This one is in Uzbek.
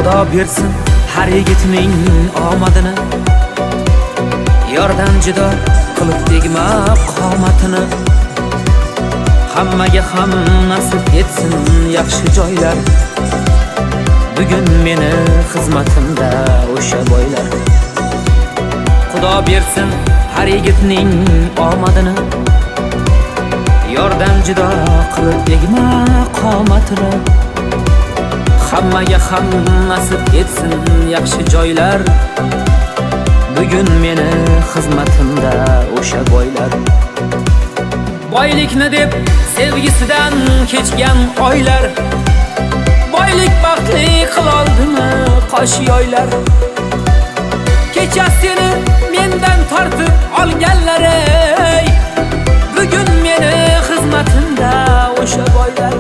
Xudo bersin har yigitning omadini, yordan judo qilib tegma qomatini. Hammaga ham nasib etsin yaxshi joylar, bugun meni xizmatimda o'sha boylar. Xudo bersin har yigitning omadini, yordan judo qilib tegma qomatini. Hammaga ham nasib etsin yaxshi joylar, bugun meni xizmatimda o'sha boylar. Boylikni deb sevgisidan kechgan oylar, boylik baxtli qiloldimi qosh yoylar. Kecha seni mendan tortib olganlar, bugun meni xizmatimda o'sha boylar.